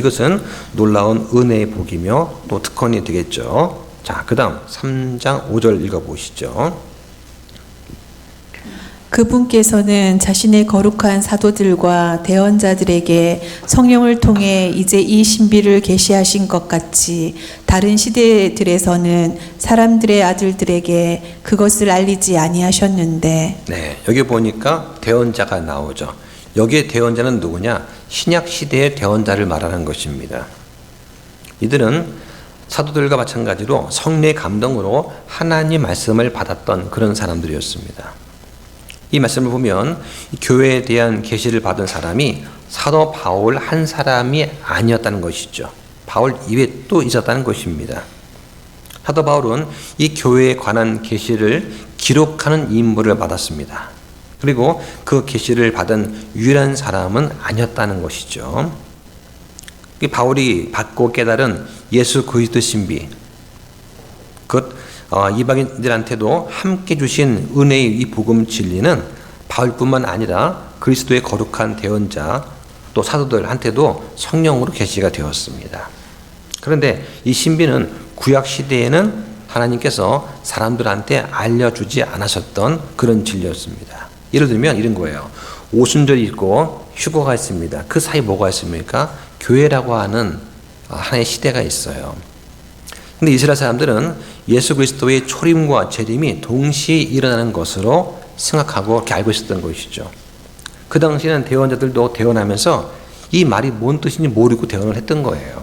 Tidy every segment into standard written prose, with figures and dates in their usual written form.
이것은 놀라운 은혜의 복이며 또 특권이 되겠죠. 자, 그 다음 3장 5절 읽어보시죠. 그분께서는 자신의 거룩한 사도들과 대언자들에게 성령을 통해 이제 이 신비를 계시하신 것 같이 다른 시대들에서는 사람들의 아들들에게 그것을 알리지 아니하셨는데. 네, 여기 보니까 대언자가 나오죠. 여기에 대언자는 누구냐? 신약 시대의 대언자를 말하는 것입니다. 이들은 사도들과 마찬가지로 성령의 감동으로 하나님 말씀을 받았던 그런 사람들이었습니다. 이 말씀을 보면 교회에 대한 계시를 받은 사람이 사도 바울 한 사람이 아니었다는 것이죠. 바울 이외에 또 있었다는 것입니다. 사도 바울은 이 교회에 관한 계시를 기록하는 임무를 받았습니다. 그리고 그 계시를 받은 유일한 사람은 아니었다는 것이죠. 바울이 받고 깨달은 예수 그리스도 신비, 곧 이방인들한테도 함께 주신 은혜의 이 복음 진리는 바울뿐만 아니라 그리스도의 거룩한 대언자 또 사도들한테도 성령으로 계시가 되었습니다. 그런데 이 신비는 구약 시대에는 하나님께서 사람들한테 알려주지 않으셨던 그런 진리였습니다. 예를 들면 이런 거예요. 오순절이 있고 휴거가 있습니다. 그 사이 뭐가 있습니까? 교회라고 하는 하나의 시대가 있어요. 근데 이스라엘 사람들은 예수 그리스도의 초림과 재림이 동시에 일어나는 것으로 생각하고 이렇게 알고 있었던 것이죠. 그 당시에는 대언자들도 대언하면서 이 말이 뭔 뜻인지 모르고 대언을 했던 거예요.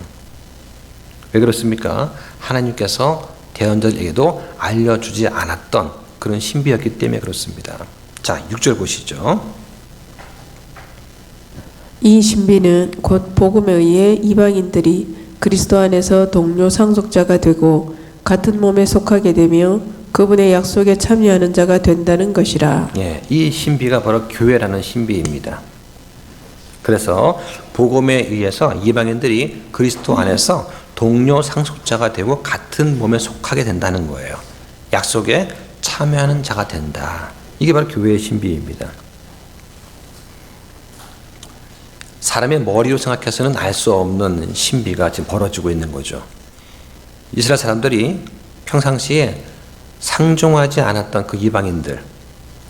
왜 그렇습니까? 하나님께서 대언자들에게도 알려주지 않았던 그런 신비였기 때문에 그렇습니다. 자, 6절 보시죠. 이 신비는 곧 복음에 의해 이방인들이 그리스도 안에서 동료 상속자가 되고 같은 몸에 속하게 되며 그분의 약속에 참여하는 자가 된다는 것이라. 예, 이 신비가 바로 교회라는 신비입니다. 그래서 복음에 의해서 이방인들이 그리스도 안에서 동료 상속자가 되고 같은 몸에 속하게 된다는 거예요. 약속에 참여하는 자가 된다. 이게 바로 교회의 신비입니다. 사람의 머리로 생각해서는 알 수 없는 신비가 지금 벌어지고 있는 거죠. 이스라엘 사람들이 평상시에 상종하지 않았던 그 이방인들,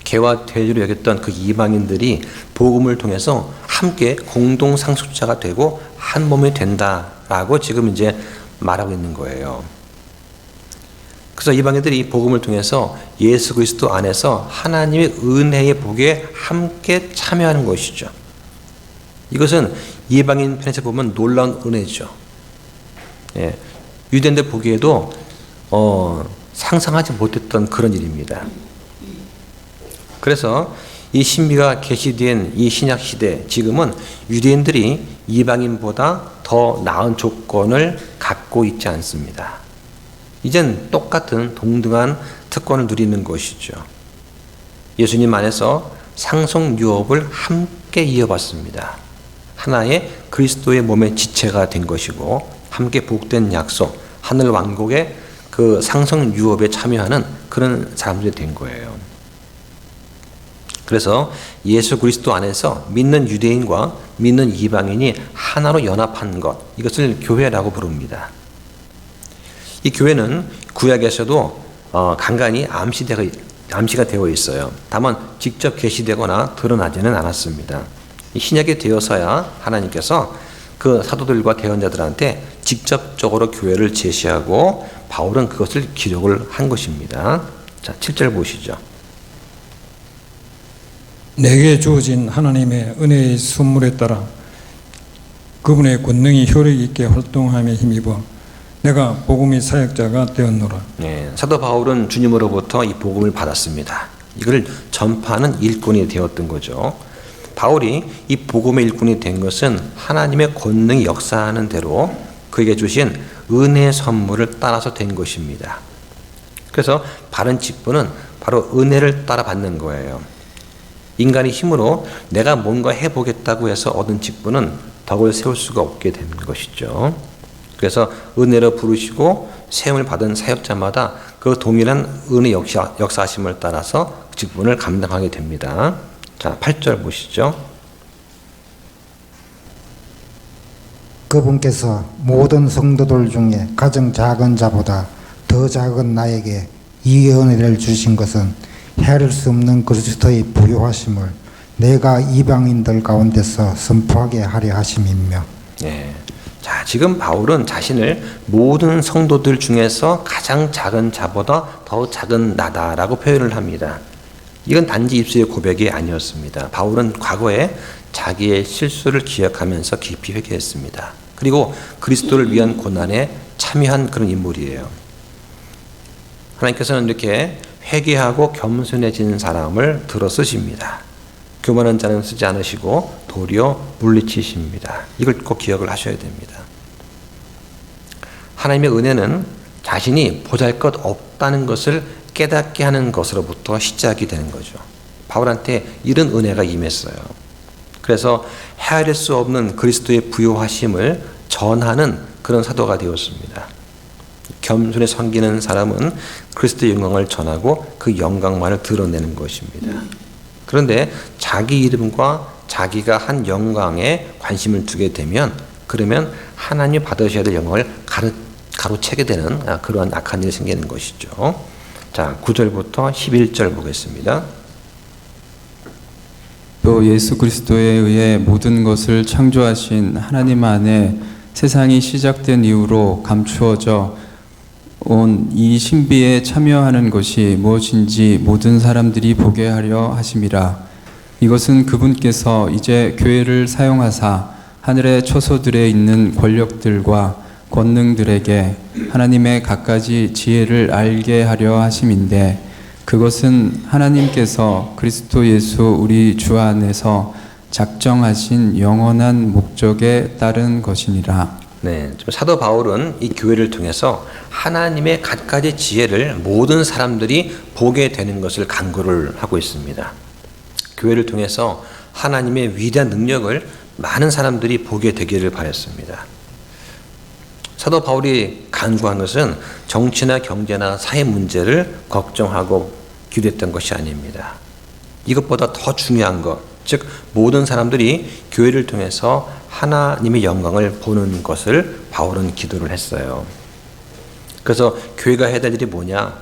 개와 돼지로 여겼던 그 이방인들이 복음을 통해서 함께 공동 상속자가 되고 한 몸이 된다라고 지금 이제 말하고 있는 거예요. 그래서 이방인들이 복음을 통해서 예수 그리스도 안에서 하나님의 은혜의 복에 함께 참여하는 것이죠. 이것은 이방인 편에서 보면 놀라운 은혜죠. 예, 유대인들 보기에도 상상하지 못했던 그런 일입니다. 그래서 이 신비가 계시된 이 신약 시대, 지금은 유대인들이 이방인보다 더 나은 조건을 갖고 있지 않습니다. 이젠 똑같은 동등한 특권을 누리는 것이죠. 예수님 안에서 상속 유업을 함께 이어받습니다. 하나의 그리스도의 몸의 지체가 된 것이고 함께 복된 약속, 하늘 왕국의 그 상속 유업에 참여하는 그런 사람들이 된 거예요. 그래서 예수 그리스도 안에서 믿는 유대인과 믿는 이방인이 하나로 연합한 것, 이것을 교회라고 부릅니다. 이 교회는 구약에서도 간간히 암시가 되어 있어요. 다만 직접 계시되거나 드러나지는 않았습니다. 신약이 되어서야 하나님께서 그 사도들과 대언자들한테 직접적으로 교회를 제시하고 바울은 그것을 기록을 한 것입니다. 자, 7절 보시죠. 내게 주어진 하나님의 은혜의 선물에 따라 그분의 권능이 효력 있게 활동함에 힘입어 내가 복음의 사역자가 되었노라. 네, 사도 바울은 주님으로부터 이 복음을 받았습니다. 이걸 전파하는 일꾼이 되었던 거죠. 바울이 이 복음의 일꾼이 된 것은 하나님의 권능이 역사하는 대로 그에게 주신 은혜의 선물을 따라서 된 것입니다. 그래서 바른 직분은 바로 은혜를 따라 받는 거예요. 인간의 힘으로 내가 뭔가 해보겠다고 해서 얻은 직분은 덕을 세울 수가 없게 되는 것이죠. 그래서 은혜로 부르시고 세움을 받은 사역자마다 그 동일한 은혜 역사하심을 따라서 직분을 감당하게 됩니다. 자, 8절 보시죠. 그 그분께서 모든 성도들 중에 가장 작은 자보다 더 작은 나에게 이 은혜를 주신 것은 헤아릴 수 없는 그리스도의 부요하심을 내가 이방인들 가운데서 선포하게 하려 하심이며. 네. 자, 지금 바울은 자신을 모든 성도들 중에서 가장 작은 자보다 더 작은 나다라고 표현을 합니다. 이건 단지 입술의 고백이 아니었습니다. 바울은 과거에 자기의 실수를 기억하면서 깊이 회개했습니다. 그리고 그리스도를 위한 고난에 참여한 그런 인물이에요. 하나님께서는 이렇게 회개하고 겸손해진 사람을 들어 쓰십니다. 교만한 자는 쓰지 않으시고 도리어 물리치십니다. 이걸 꼭 기억을 하셔야 됩니다. 하나님의 은혜는 자신이 보잘것없다는 것을 깨닫게 하는 것으로부터 시작이 되는 거죠. 바울한테 이런 은혜가 임했어요. 그래서 헤아릴 수 없는 그리스도의 부요하심을 전하는 그런 사도가 되었습니다. 겸손히 섬기는 사람은 그리스도의 영광을 전하고 그 영광만을 드러내는 것입니다. 그런데 자기 이름과 자기가 한 영광에 관심을 두게 되면 그러면 하나님 받으셔야 될 영광을 가로채게 되는 그러한 악한 일이 생기는 것이죠. 자, 9절부터 11절 보겠습니다. 또 예수 그리스도에 의해 모든 것을 창조하신 하나님 안에 세상이 시작된 이후로 감추어져 온 이 신비에 참여하는 것이 무엇인지 모든 사람들이 보게 하려 하심이라. 이것은 그분께서 이제 교회를 사용하사 하늘의 초소들에 있는 권력들과 권능들에게 하나님의 갖가지 지혜를 알게 하려 하심인데, 그것은 하나님께서 그리스도 예수 우리 주 안에서 작정하신 영원한 목적에 따른 것이니라. 네, 사도 바울은 이 교회를 통해서 하나님의 갖가지 지혜를 모든 사람들이 보게 되는 것을 간구를 하고 있습니다. 교회를 통해서 하나님의 위대한 능력을 많은 사람들이 보게 되기를 바랐습니다. 사도 바울이 간구한 것은 정치나 경제나 사회 문제를 걱정하고 기도했던 것이 아닙니다. 이것보다 더 중요한 것, 즉 모든 사람들이 교회를 통해서 하나님의 영광을 보는 것을 바울은 기도를 했어요. 그래서 교회가 해야 될 일이 뭐냐?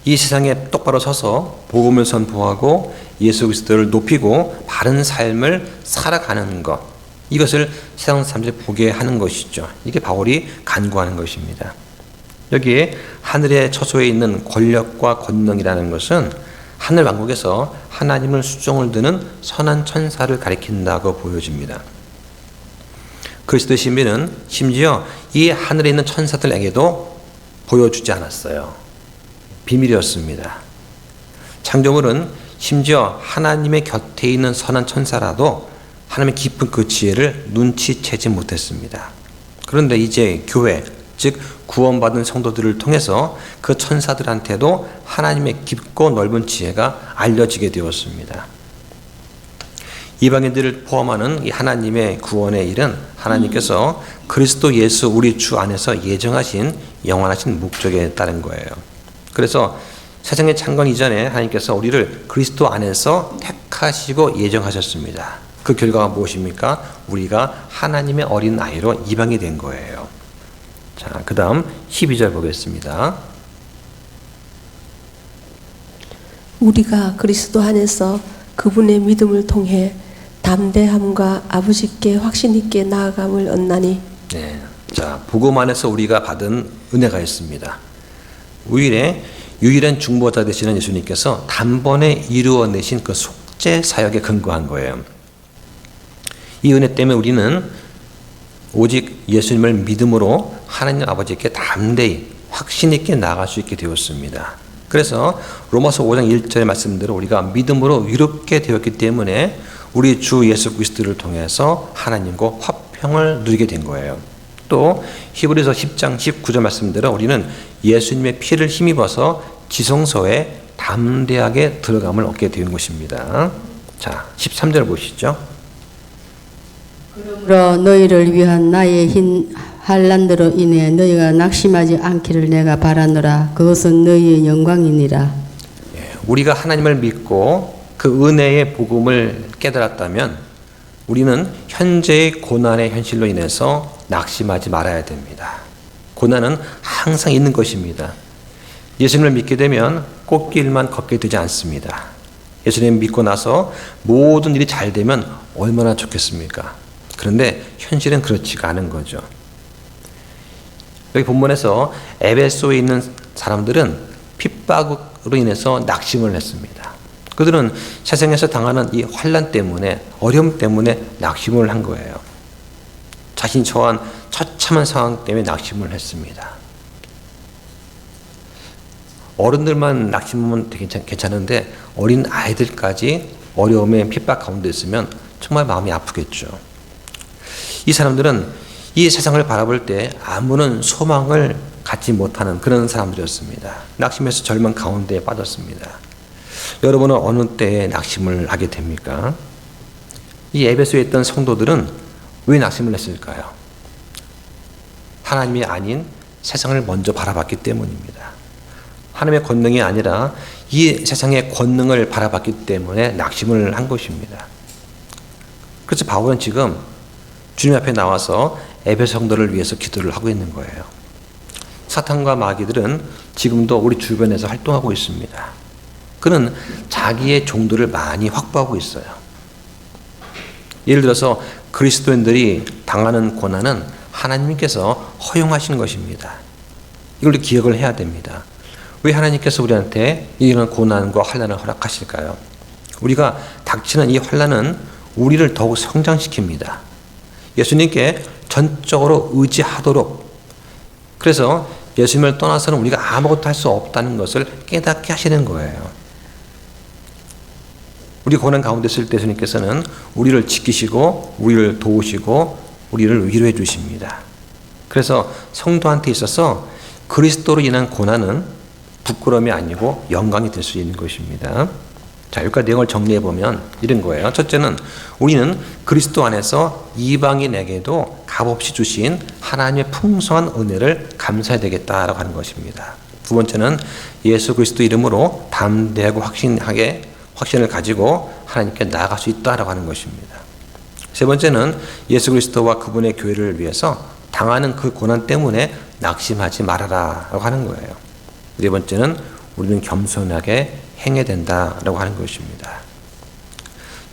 이 세상에 똑바로 서서 복음을 선포하고 예수 그리스도를 높이고 바른 삶을 살아가는 것, 이것을 세상 사람들이 보게 하는 것이죠. 이게 바울이 간구하는 것입니다. 여기에 하늘의 처소에 있는 권력과 권능이라는 것은 하늘 왕국에서 하나님을 수종을 드는 선한 천사를 가리킨다고 보여집니다. 그리스도의 신비는 심지어 이 하늘에 있는 천사들에게도 보여주지 않았어요. 비밀이었습니다. 창조물은 심지어 하나님의 곁에 있는 선한 천사라도 하나님의 깊은 그 지혜를 눈치채지 못했습니다. 그런데 이제 교회, 즉 구원받은 성도들을 통해서 그 천사들한테도 하나님의 깊고 넓은 지혜가 알려지게 되었습니다. 이방인들을 포함하는 이 하나님의 구원의 일은 하나님께서 그리스도 예수 우리 주 안에서 예정하신 영원하신 목적에 따른 거예요. 그래서 세상의 창건 이전에 하나님께서 우리를 그리스도 안에서 택하시고 예정하셨습니다. 그 결과가 무엇입니까? 우리가 하나님의 어린 아이로 입양이 된 거예요. 자, 그 다음 12절 보겠습니다. 우리가 그리스도 안에서 그분의 믿음을 통해 담대함과 아버지께 확신 있게 나아감을 얻나니. 네, 자, 복음 안에서 우리가 받은 은혜가 있습니다. 유일한 중보자 되시는 예수님께서 단번에 이루어내신 그 속죄 사역에 근거한 거예요. 이 은혜 때문에 우리는 오직 예수님을 믿음으로 하나님 아버지께 담대히 확신 있게 나아갈 수 있게 되었습니다. 그래서 로마서 5장 1절의 말씀대로 우리가 믿음으로 위롭게 되었기 때문에 우리 주 예수 그리스도를 통해서 하나님과 화평을 누리게 된 거예요. 또 히브리서 10장 19절 말씀대로 우리는 예수님의 피를 힘입어서 지성소에 담대하게 들어감을 얻게 된 것입니다. 자, 13절 보시죠. 그러므로 너희를 위한 나의 흰 환난으로 인해 너희가 낙심하지 않기를 내가 바라노라. 그것은 너희의 영광이니라. 우리가 하나님을 믿고 그 은혜의 복음을 깨달았다면 우리는 현재의 고난의 현실로 인해서 낙심하지 말아야 됩니다. 고난은 항상 있는 것입니다. 예수님을 믿게 되면 꽃길만 걷게 되지 않습니다. 예수님 믿고 나서 모든 일이 잘 되면 얼마나 좋겠습니까? 그런데 현실은 그렇지가 않은 거죠. 여기 본문에서 에베소에 있는 사람들은 핍박으로 인해서 낙심을 했습니다. 그들은 세상에서 당하는 이 환난 때문에, 어려움 때문에 낙심을 한 거예요. 자신이 처한 처참한 상황 때문에 낙심을 했습니다. 어른들만 낙심하면 되게 괜찮은데 어린 아이들까지 어려움에 핍박 가운데 있으면 정말 마음이 아프겠죠. 이 사람들은 이 세상을 바라볼 때 아무런 소망을 갖지 못하는 그런 사람들이었습니다. 낙심해서 절망 가운데 빠졌습니다. 여러분은 어느 때에 낙심을 하게 됩니까? 이 에베소에 있던 성도들은 왜 낙심을 했을까요? 하나님이 아닌 세상을 먼저 바라봤기 때문입니다. 하나님의 권능이 아니라 이 세상의 권능을 바라봤기 때문에 낙심을 한 것입니다. 그래서 바울은 지금 주님 앞에 나와서 에베소 성도를 위해서 기도를 하고 있는 거예요. 사탄과 마귀들은 지금도 우리 주변에서 활동하고 있습니다. 그는 자기의 종들을 많이 확보하고 있어요. 예를 들어서 그리스도인들이 당하는 고난은 하나님께서 허용하신 것입니다. 이걸 기억을 해야 됩니다. 왜 하나님께서 우리한테 이런 고난과 환난을 허락하실까요? 우리가 닥치는 이 환난은 우리를 더욱 성장시킵니다. 예수님께 전적으로 의지하도록, 그래서 예수님을 떠나서는 우리가 아무것도 할 수 없다는 것을 깨닫게 하시는 거예요. 우리 고난 가운데 있을 때 예수님께서는 우리를 지키시고 우리를 도우시고 우리를 위로해 주십니다. 그래서 성도한테 있어서 그리스도로 인한 고난은 부끄러움이 아니고 영광이 될 수 있는 것입니다. 자, 여기까지 내용을 정리해 보면 이런 거예요. 첫째는 우리는 그리스도 안에서 이방인에게도 값없이 주신 하나님의 풍성한 은혜를 감사해야 되겠다라고 하는 것입니다. 두 번째는 예수 그리스도 이름으로 담대하고 확신을 가지고 하나님께 나아갈 수 있다라고 하는 것입니다. 세 번째는 예수 그리스도와 그분의 교회를 위해서 당하는 그 고난 때문에 낙심하지 말아라라고 하는 거예요. 네 번째는 우리는 겸손하게 행해야 된다라고 하는 것입니다.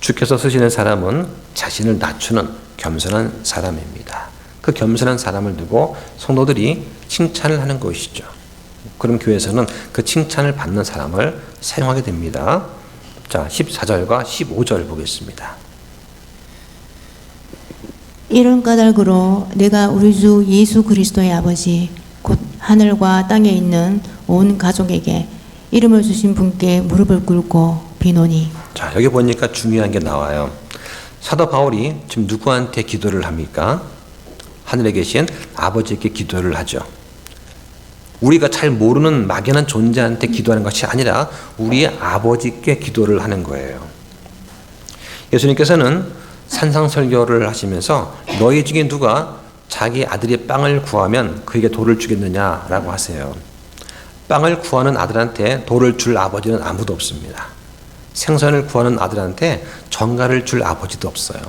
주께서 쓰시는 사람은 자신을 낮추는 겸손한 사람입니다. 그 겸손한 사람을 두고 성도들이 칭찬을 하는 것이죠. 그럼 교회에서는 그 칭찬을 받는 사람을 사용하게 됩니다. 자, 14절과 15절 보겠습니다. 이런 까닭으로 내가 우리 주 예수 그리스도의 아버지 곧 하늘과 땅에 있는 온 가족에게 이름을 주신 분께 무릎을 꿇고 비노니. 자, 여기 보니까 중요한 게 나와요. 사도 바울이 지금 누구한테 기도를 합니까? 하늘에 계신 아버지께 기도를 하죠. 우리가 잘 모르는 막연한 존재한테 기도하는 것이 아니라 우리의 아버지께 기도를 하는 거예요. 예수님께서는 산상설교를 하시면서 너희 중에 누가 자기 아들이 빵을 구하면 그에게 돌을 주겠느냐라고 하세요. 빵을 구하는 아들한테 돌을 줄 아버지는 아무도 없습니다. 생선을 구하는 아들한테 전갈을 줄 아버지도 없어요.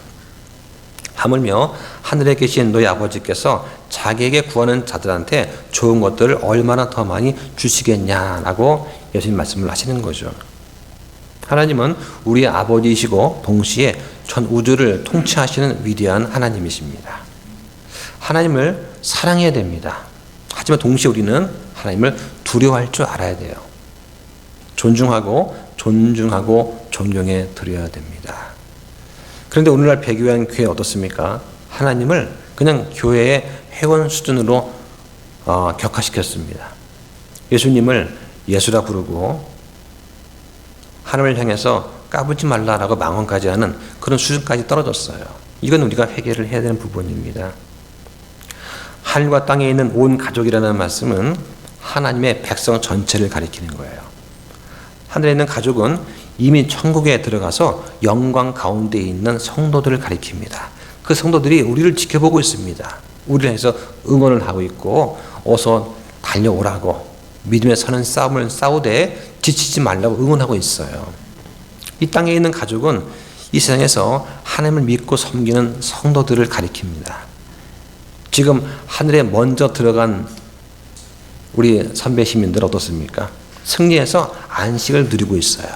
하물며 하늘에 계신 너희 아버지께서 자기에게 구하는 자들한테 좋은 것들을 얼마나 더 많이 주시겠냐라고 예수님 말씀을 하시는 거죠. 하나님은 우리의 아버지이시고 동시에 전 우주를 통치하시는 위대한 하나님이십니다. 하나님을 사랑해야 됩니다. 하지만 동시에 우리는 하나님을 두려워할 줄 알아야 돼요. 존중하고 존경해 드려야 됩니다. 그런데 오늘날 배교한 교회 어떻습니까? 하나님을 그냥 교회의 회원 수준으로 격화시켰습니다. 예수님을 예수라 부르고 하나님을 향해서 까불지 말라라고 망언까지 하는 그런 수준까지 떨어졌어요. 이건 우리가 회개를 해야 되는 부분입니다. 하늘과 땅에 있는 온 가족이라는 말씀은 하나님의 백성 전체를 가리키는 거예요. 하늘에 있는 가족은 이미 천국에 들어가서 영광 가운데 있는 성도들을 가리킵니다. 그 성도들이 우리를 지켜보고 있습니다. 우리를 해서 응원을 하고 있고 어서 달려오라고 믿음에 서는 싸움을 싸우되 지치지 말라고 응원하고 있어요. 이 땅에 있는 가족은 이 세상에서 하나님을 믿고 섬기는 성도들을 가리킵니다. 지금 하늘에 먼저 들어간 우리 선배 시민들 어떻습니까? 승리해서 안식을 누리고 있어요.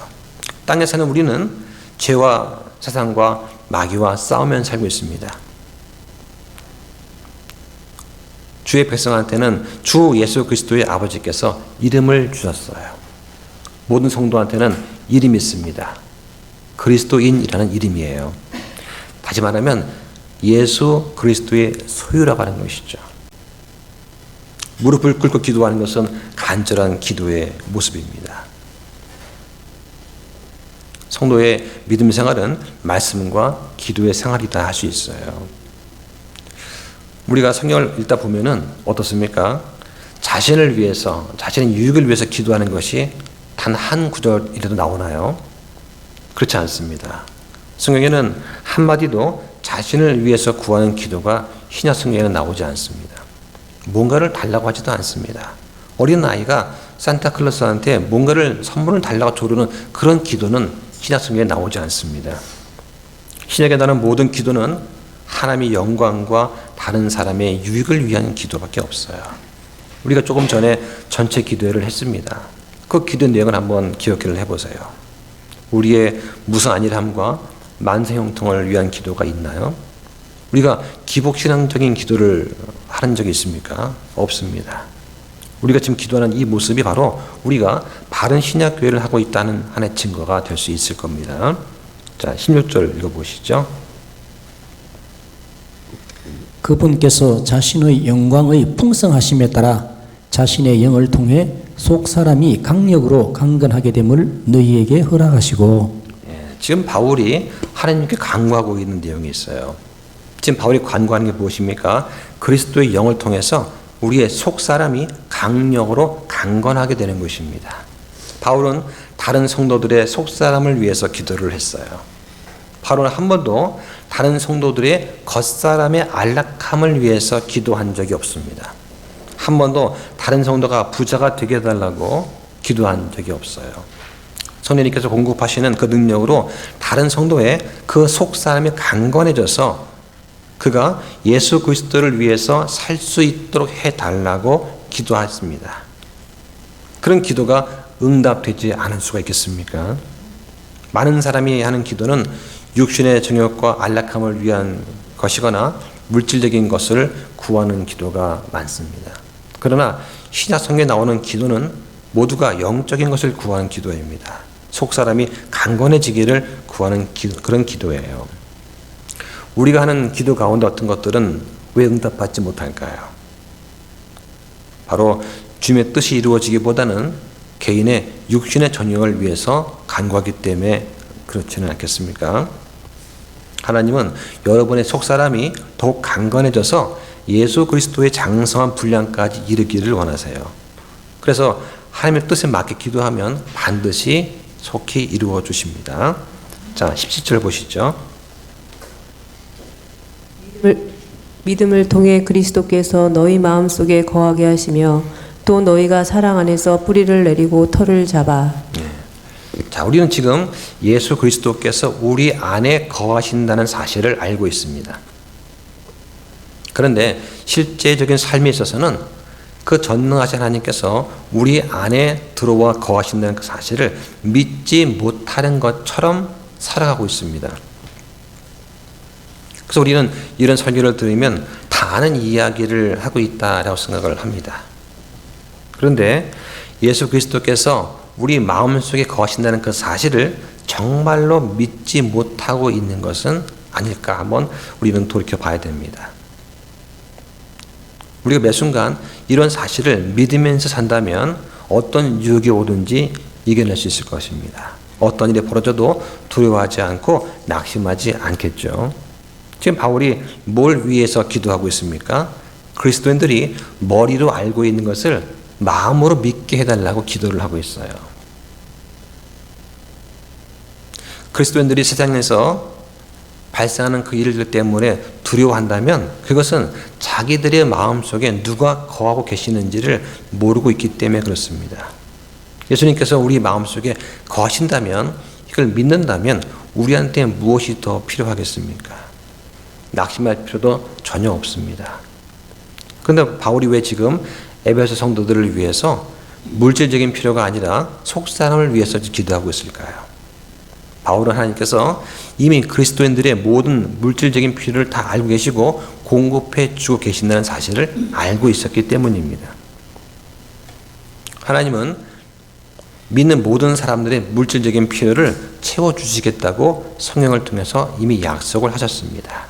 땅에서는 우리는 죄와 세상과 마귀와 싸우면서 살고 있습니다. 주의 백성한테는 주 예수 그리스도의 아버지께서 이름을 주셨어요. 모든 성도한테는 이름이 있습니다. 그리스도인이라는 이름이에요. 다시 말하면 예수 그리스도의 소유라고 하는 것이죠. 무릎을 꿇고 기도하는 것은 간절한 기도의 모습입니다. 성도의 믿음 생활은 말씀과 기도의 생활이다 할 수 있어요. 우리가 성경을 읽다 보면은 어떻습니까? 자신을 위해서, 자신의 유익을 위해서 기도하는 것이 단 한 구절이라도 나오나요? 그렇지 않습니다. 성경에는 한마디도 자신을 위해서 구하는 기도가 신약 성경에는 나오지 않습니다. 뭔가를 달라고 하지도 않습니다. 어린 아이가 산타클로스한테 뭔가를 선물을 달라고 조르는 그런 기도는 신약 성경에 나오지 않습니다. 신약에 나오는 모든 기도는 하나님의 영광과 다른 사람의 유익을 위한 기도밖에 없어요. 우리가 조금 전에 전체 기도회를 했습니다. 그 기도 내용을 한번 기억을 해보세요. 우리의 무슨 안일함과 만세형통을 위한 기도가 있나요? 우리가 기복신앙적인 기도를 하는 적이 있습니까? 없습니다. 우리가 지금 기도하는 이 모습이 바로 우리가 바른 신약교회를 하고 있다는 하나의 증거가 될 수 있을 겁니다. 자, 16절 읽어보시죠. 그분께서 자신의 영광의 풍성하심에 따라 자신의 영을 통해 속 사람이 강력으로 강건하게 됨을 너희에게 허락하시고. 지금 바울이 하나님께 간구하고 있는 내용이 있어요. 지금 바울이 간구하는 게 무엇입니까? 그리스도의 영을 통해서 우리의 속 사람이 강력으로 강건하게 되는 것입니다. 바울은 다른 성도들의 속 사람을 위해서 기도를 했어요. 바울은 한 번도 다른 성도들의 겉사람의 안락함을 위해서 기도한 적이 없습니다. 한 번도 다른 성도가 부자가 되게 해달라고 기도한 적이 없어요. 성령님께서 공급하시는 그 능력으로 다른 성도의 그 속 사람이 강건해져서 그가 예수 그리스도를 위해서 살 수 있도록 해달라고 기도했습니다. 그런 기도가 응답되지 않을 수가 있겠습니까? 많은 사람이 하는 기도는 육신의 정욕과 안락함을 위한 것이거나 물질적인 것을 구하는 기도가 많습니다. 그러나 신약 성경에 나오는 기도는 모두가 영적인 것을 구하는 기도입니다. 속 사람이 강건해지기를 구하는 그런 기도예요. 우리가 하는 기도 가운데 어떤 것들은 왜 응답받지 못할까요? 바로 주님의 뜻이 이루어지기보다는 개인의 육신의 전용을 위해서 간구하기 때문에 그렇지는 않겠습니까? 하나님은 여러분의 속사람이 더욱 강건해져서 예수 그리스도의 장성한 분량까지 이르기를 원하세요. 그래서 하나님의 뜻에 맞게 기도하면 반드시 속히 이루어 주십니다. 자, 17절 보시죠. 믿음을 통해 그리스도께서 너희 마음속에 거하게 하시며 또 너희가 사랑 안에서 뿌리를 내리고 털을 잡아. 자, 우리는 지금 예수 그리스도께서 우리 안에 거하신다는 사실을 알고 있습니다. 그런데 실제적인 삶에 있어서는 그 전능하신 하나님께서 우리 안에 들어와 거하신다는 그 사실을 믿지 못하는 것처럼 살아가고 있습니다. 그래서 우리는 이런 설교를 들으면 다 아는 이야기를 하고 있다라고 생각을 합니다. 그런데 예수 그리스도께서 우리 마음속에 거하신다는 그 사실을 정말로 믿지 못하고 있는 것은 아닐까 한번 우리는 돌이켜 봐야 됩니다. 우리가 매 순간 이런 사실을 믿으면서 산다면 어떤 유혹이 오든지 이겨낼 수 있을 것입니다. 어떤 일이 벌어져도 두려워하지 않고 낙심하지 않겠죠. 지금 바울이 뭘 위해서 기도하고 있습니까? 그리스도인들이 머리로 알고 있는 것을 마음으로 믿게 해달라고 기도를 하고 있어요. 그리스도인들이 세상에서 발생하는 그 일들 때문에 두려워한다면 그것은 자기들의 마음속에 누가 거하고 계시는지를 모르고 있기 때문에 그렇습니다. 예수님께서 우리 마음속에 거하신다면, 이걸 믿는다면 우리한테 무엇이 더 필요하겠습니까? 낙심할 필요도 전혀 없습니다. 그런데 바울이 왜 지금 에베소 성도들을 위해서 물질적인 필요가 아니라 속사람을 위해서 기도하고 있을까요? 바울은 하나님께서 이미 그리스도인들의 모든 물질적인 필요를 다 알고 계시고 공급해 주고 계신다는 사실을 알고 있었기 때문입니다. 하나님은 믿는 모든 사람들의 물질적인 필요를 채워주시겠다고 성경을 통해서 이미 약속을 하셨습니다.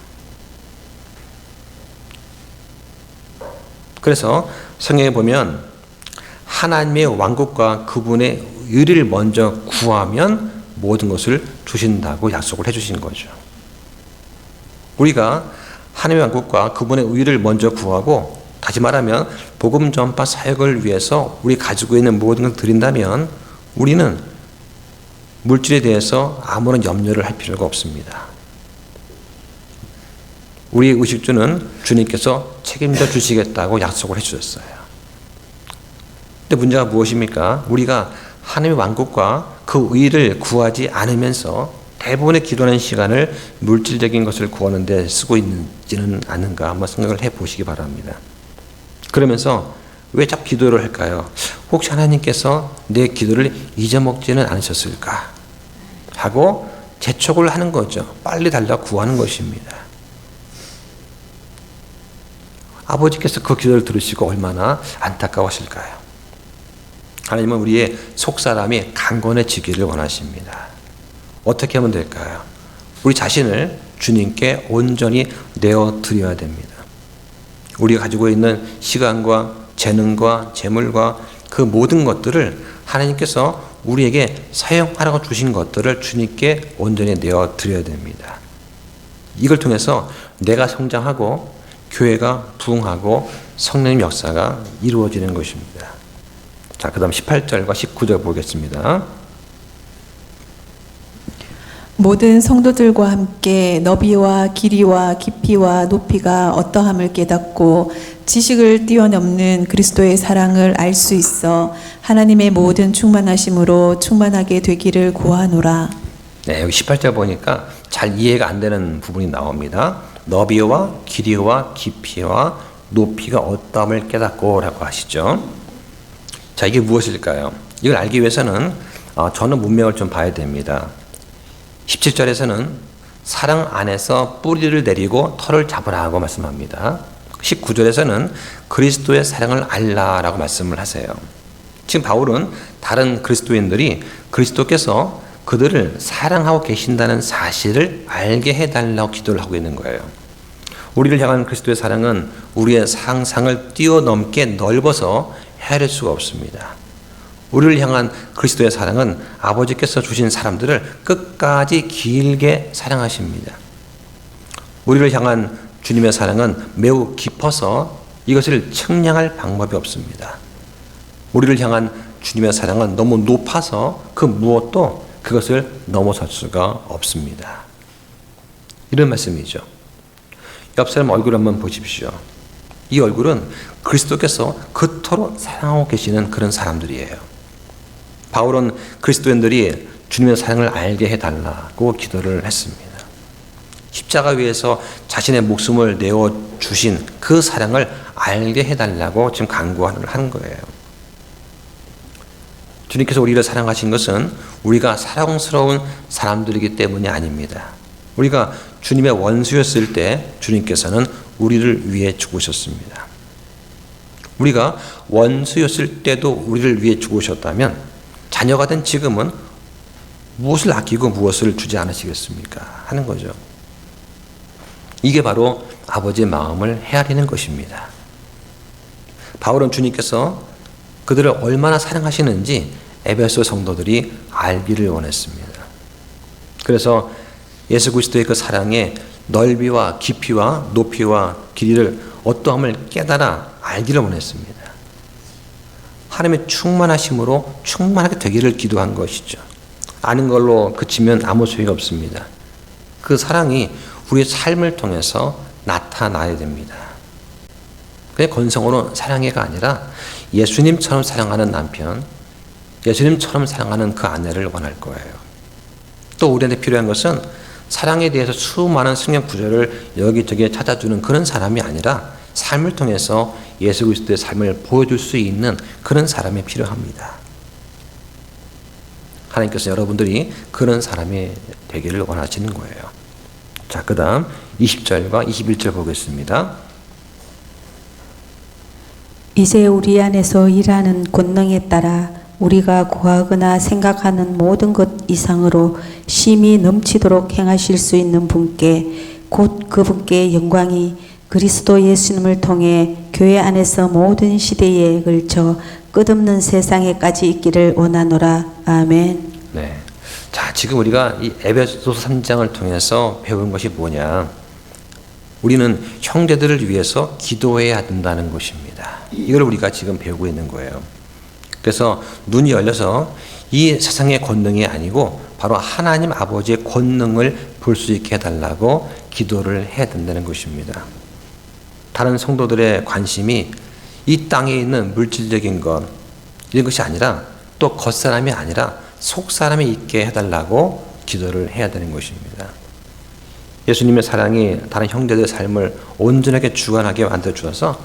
그래서 성경에 보면 하나님의 왕국과 그분의 의를 먼저 구하면 모든 것을 주신다고 약속을 해주신 거죠. 우리가 하나님의 왕국과 그분의 의를 먼저 구하고, 다시 말하면 복음 전파 사역을 위해서 우리 가지고 있는 모든 것을 드린다면 우리는 물질에 대해서 아무런 염려를 할 필요가 없습니다. 우리의 의식주는 주님께서 책임져 주시겠다고 약속을 해주셨어요. 근데 문제가 무엇입니까? 우리가 하나님의 왕국과 그 의를 구하지 않으면서 대부분의 기도하는 시간을 물질적인 것을 구하는 데 쓰고 있지는 않은가 한번 생각을 해보시기 바랍니다. 그러면서 왜 자꾸 기도를 할까요? 혹시 하나님께서 내 기도를 잊어먹지는 않으셨을까? 하고 재촉을 하는 거죠. 빨리 달라고 구하는 것입니다. 아버지께서 그 기도를 들으시고 얼마나 안타까우실까요? 하나님은 우리의 속사람이 강건해지기를 원하십니다. 어떻게 하면 될까요? 우리 자신을 주님께 온전히 내어드려야 됩니다. 우리가 가지고 있는 시간과 재능과 재물과 그 모든 것들을 하나님께서 우리에게 사용하라고 주신 것들을 주님께 온전히 내어드려야 됩니다. 이걸 통해서 내가 성장하고 교회가 부흥하고 성령의 역사가 이루어지는 것입니다. 자, 그 다음 18절과 19절 보겠습니다. 모든 성도들과 함께 너비와 길이와 깊이와 높이가 어떠함을 깨닫고 지식을 뛰어넘는 그리스도의 사랑을 알 수 있어 하나님의 모든 충만하심으로 충만하게 되기를 구하노라. 네, 여기 18절 보니까 잘 이해가 안 되는 부분이 나옵니다. 너비와 길이와 깊이와 높이가 어떠함을 깨닫고 라고 하시죠. 자, 이게 무엇일까요? 이걸 알기 위해서는 저는 문맥을 좀 봐야 됩니다. 17절에서는 사랑 안에서 뿌리를 내리고 털을 잡으라고 말씀합니다. 19절에서는 그리스도의 사랑을 알라라고 말씀을 하세요. 지금 바울은 다른 그리스도인들이 그리스도께서 그들을 사랑하고 계신다는 사실을 알게 해달라고 기도를 하고 있는 거예요. 우리를 향한 그리스도의 사랑은 우리의 상상을 뛰어넘게 넓어서 헤아릴 수가 없습니다. 우리를 향한 그리스도의 사랑은 아버지께서 주신 사람들을 끝까지 길게 사랑하십니다. 우리를 향한 주님의 사랑은 매우 깊어서 이것을 측량할 방법이 없습니다. 우리를 향한 주님의 사랑은 너무 높아서 그 무엇도 그것을 넘어설 수가 없습니다. 이런 말씀이죠. 옆 사람 얼굴 한번 보십시오. 이 얼굴은 그리스도께서 그토록 사랑하고 계시는 그런 사람들이에요. 바울은 그리스도인들이 주님의 사랑을 알게 해달라고 기도를 했습니다. 십자가 위에서 자신의 목숨을 내어주신 그 사랑을 알게 해달라고 지금 간구하는 거예요. 주님께서 우리를 사랑하신 것은 우리가 사랑스러운 사람들이기 때문이 아닙니다. 우리가 주님의 원수였을 때 주님께서는 우리를 위해 죽으셨습니다. 우리가 원수였을 때도 우리를 위해 죽으셨다면 자녀가 된 지금은 무엇을 아끼고 무엇을 주지 않으시겠습니까? 하는 거죠. 이게 바로 아버지의 마음을 헤아리는 것입니다. 바울은 주님께서 그들을 얼마나 사랑하시는지 에베소 성도들이 알기를 원했습니다. 그래서 예수 그리스도의 그 사랑의 넓이와 깊이와 높이와 길이를 어떠함을 깨달아 알기를 원했습니다. 하나님의 충만하심으로 충만하게 되기를 기도한 것이죠. 아는 걸로 그치면 아무 소용이 없습니다. 그 사랑이 우리의 삶을 통해서 나타나야 됩니다. 그냥 건성으로 사랑해가 아니라 예수님처럼 사랑하는 남편, 예수님처럼 사랑하는 그 아내를 원할 거예요. 또 우리한테 필요한 것은 사랑에 대해서 수많은 성경 구절을 여기저기 찾아주는 그런 사람이 아니라 삶을 통해서 예수 그리스도의 삶을 보여줄 수 있는 그런 사람이 필요합니다. 하나님께서 여러분들이 그런 사람이 되기를 원하시는 거예요. 자, 그 다음 20절과 21절 보겠습니다. 이제 우리 안에서 일하는 권능에 따라 우리가 구하거나 생각하는 모든 것 이상으로 심히 넘치도록 행하실 수 있는 분께 곧 그분께 영광이 그리스도 예수님을 통해 교회 안에서 모든 시대에 걸쳐 끝없는 세상에까지 있기를 원하노라. 아멘. 네. 자, 지금 우리가 이 에베소서 3장을 통해서 배운 것이 뭐냐? 우리는 형제들을 위해서 기도해야 된다는 것입니다. 이걸 우리가 지금 배우고 있는 거예요. 그래서 눈이 열려서 이 세상의 권능이 아니고 바로 하나님 아버지의 권능을 볼 수 있게 해달라고 기도를 해야 된다는 것입니다. 다른 성도들의 관심이 이 땅에 있는 물질적인 것, 이런 것이 아니라 또 겉사람이 아니라 속사람이 있게 해달라고 기도를 해야 되는 것입니다. 예수님의 사랑이 다른 형제들의 삶을 온전하게 주관하게 만들어 주어서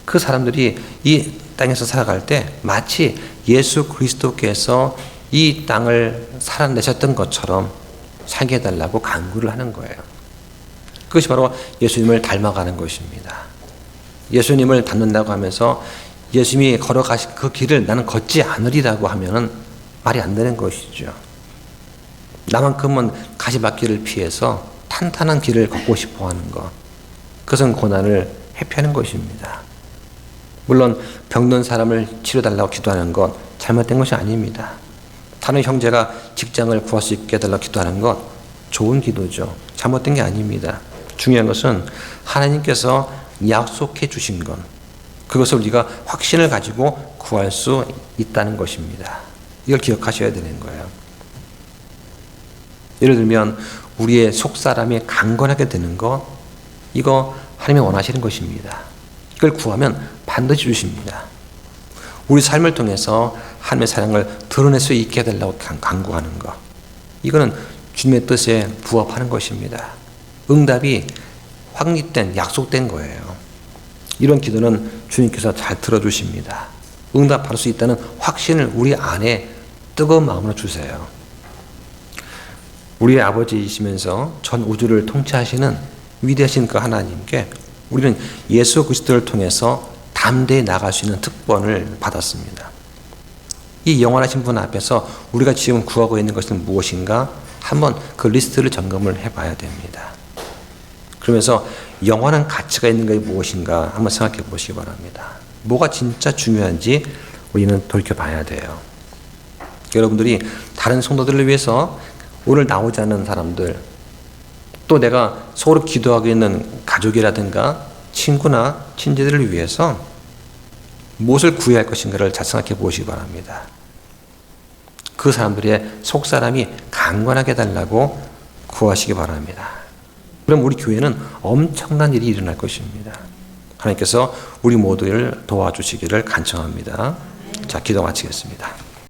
그 사람들이 이 땅에서 살아갈 때 마치 예수 그리스도께서 이 땅을 살아내셨던 것처럼 살게 해달라고 간구를 하는 거예요. 그것이 바로 예수님을 닮아가는 것입니다. 예수님을 닮는다고 하면서 예수님이 걸어가신 그 길을 나는 걷지 않으리라고 하면은 말이 안 되는 것이죠. 나만큼은 가시밭길을 피해서 탄탄한 길을 걷고 싶어 하는 것. 그것은 고난을 회피하는 것입니다. 물론 병든 사람을 치료달라고 기도하는 것 잘못된 것이 아닙니다. 다른 형제가 직장을 구할 수 있게 해달라고 기도하는 것 좋은 기도죠. 잘못된 게 아닙니다. 중요한 것은 하나님께서 약속해 주신 것, 그것을 우리가 확신을 가지고 구할 수 있다는 것입니다. 이걸 기억하셔야 되는 거예요. 예를 들면 우리의 속사람이 강건하게 되는 것, 이거 하나님이 원하시는 것입니다. 이걸 구하면 반드시 주십니다. 우리 삶을 통해서 하나님의 사랑을 드러낼 수 있게 해달라고 간구하는 것, 이거는 주님의 뜻에 부합하는 것입니다. 응답이 확립된, 약속된 거예요. 이런 기도는 주님께서 잘 들어주십니다. 응답할 수 있다는 확신을 우리 안에 뜨거운 마음으로 주세요. 우리의 아버지이시면서 전 우주를 통치하시는 위대하신 그 하나님께 우리는 예수 그리스도를 통해서 담대히 나갈 수 있는 특권을 받았습니다. 이 영원하신 분 앞에서 우리가 지금 구하고 있는 것은 무엇인가? 한번 그 리스트를 점검을 해봐야 됩니다. 그러면서 영원한 가치가 있는 것이 무엇인가 한번 생각해 보시기 바랍니다. 뭐가 진짜 중요한지 우리는 돌이켜봐야 돼요. 여러분들이 다른 성도들을 위해서 오늘 나오지 않는 사람들, 또 내가 서로 기도하고 있는 가족이라든가 친구나 친지들을 위해서 무엇을 구해야 할 것인가를 잘 생각해 보시기 바랍니다. 그 사람들의 속사람이 강건하게 해달라고 구하시기 바랍니다. 그럼 우리 교회는 엄청난 일이 일어날 것입니다. 하나님께서 우리 모두를 도와주시기를 간청합니다. 자, 기도 마치겠습니다.